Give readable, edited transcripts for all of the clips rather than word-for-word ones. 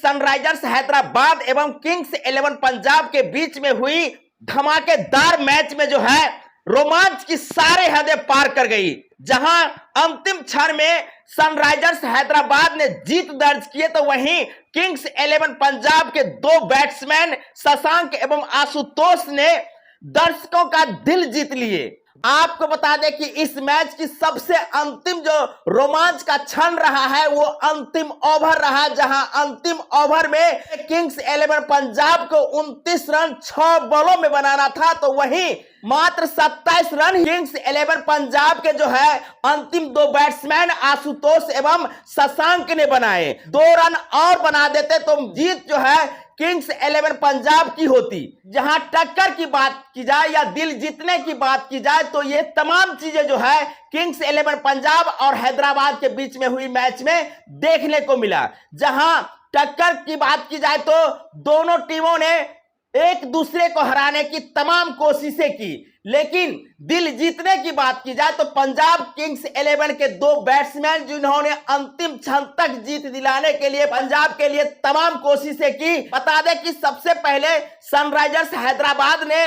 Sunrisers Hyderabad एवं Kings 11 Punjab के बीच में हुई धमाकेदार मैच में जो है रोमांच की सारे हदें पार कर गई। जहां अंतिम क्षण में सनराइजर्स हैदराबाद ने जीत दर्ज किए तो वहीं किंग्स 11 पंजाब के दो बैट्समैन शशांक एवं आशुतोष ने दर्शकों का दिल जीत लिए। आपको बता दें कि इस मैच की सबसे अंतिम जो रोमांच का क्षण रहा है वो अंतिम ओवर रहा, जहां अंतिम ओवर में किंग्स 11 पंजाब को 29 रन 6 बॉलों में बनाना था तो वहीं मात्र 27 रन किंग्स 11 पंजाब के जो है अंतिम दो बैट्समैन आशुतोष एवं शशांक ने बनाए। 2 रन और बना देते तो जीत जो है किंग्स 11 पंजाब की होती। जहां टक्कर की बात की जाए या दिल जीतने की बात की जाए तो ये तमाम चीजें जो है किंग्स 11 पंजाब और हैदराबाद के बीच में हुई मैच में देखने को मिला। जहां टक्कर की बात की जाए तो दोनों टीमों ने एक दूसरे को हराने की तमाम कोशिशें की, लेकिन दिल जीतने की बात की जाए तो पंजाब किंग्स 11 के दो बैट्समैन जिन्होंने अंतिम क्षण तक जीत दिलाने के लिए पंजाब के लिए तमाम कोशिशें की। बता दें कि सबसे पहले सनराइजर्स हैदराबाद ने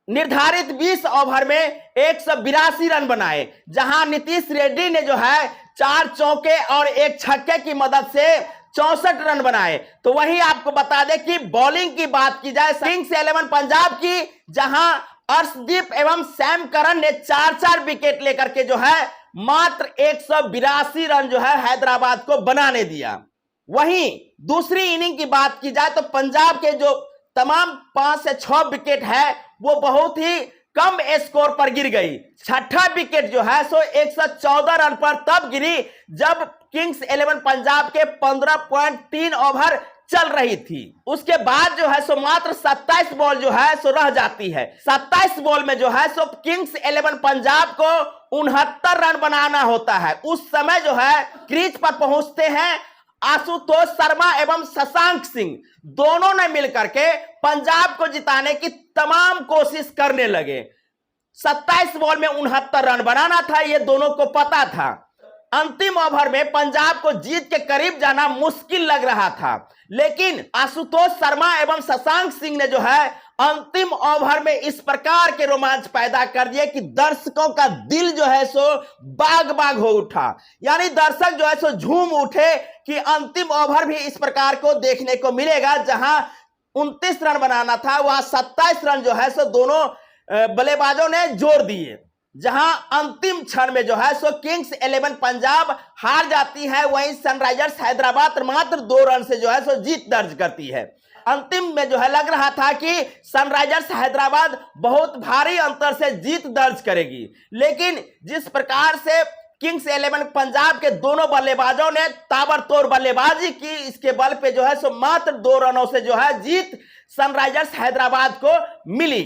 निर्धारित 20 ओवर में 182 रन बनाए, जहां नीतीश रेड्डी ने जो है 4 चौके और 1 छक्के की मदद से 64 रन बनाए। तो वहीं आपको बता दें कि बॉलिंग की बात की जाए किंग्स 11 पंजाब की, जहां अर्शदीप एवं सैम करन ने 4-4 विकेट लेकर के जो है मात्र 182 रन जो है हैदराबाद को बनाने दिया। वहीं दूसरी इनिंग की बात की जाए तो पंजाब के जो तमाम 5 से 6 विकेट है वो बहुत ही कम स्कोर पर गिर गई। छठा विकेट जो है सो 114 रन पर तब गिरी जब किंग्स 11 पंजाब के 15.3 ओवर चल रही थी। उसके बाद जो है सो मात्र 27 बॉल जो है सो रह जाती है। 27 बॉल में जो है सो किंग्स 11 पंजाब को 69 रन बनाना होता है। उस समय जो है क्रीज पर पहुंचते हैं आशुतोष शर्मा एवं शशांक सिंह, दोनों ने मिलकर के पंजाब को जिताने की तमाम कोशिश करने लगे। 27 बॉल में 69 रन बनाना था, ये दोनों को पता था। अंतिम ओवर में पंजाब को जीत के करीब जाना मुश्किल लग रहा था, लेकिन आशुतोष शर्मा एवं शशांक सिंह ने जो है अंतिम ओवर में इस प्रकार के रोमांच पैदा कर दिए कि दर्शकों का दिल जो है सो बाग बाग हो उठा। यानी दर्शक जो है सो झूम उठे कि अंतिम ओवर भी इस प्रकार को देखने को मिलेगा। जहां 29 रन बनाना था वहां 27 रन जो है सो दोनों बल्लेबाजों ने जोड़ दिए। जहां अंतिम क्षण में जो है सो किंग्स 11 पंजाब हार जाती है, वहीं सनराइजर्स हैदराबाद मात्र 2 रन से जो है सो जीत दर्ज करती है। अंतिम में जो है लग रहा था कि सनराइजर्स हैदराबाद बहुत भारी अंतर से जीत दर्ज करेगी, लेकिन जिस प्रकार से किंग्स 11 पंजाब के दोनों बल्लेबाजों ने ताबड़तोड़ बल्लेबाजी की, इसके बल पे जो है सो मात्र 2 रनों से जो है जीत सनराइजर्स हैदराबाद को मिली।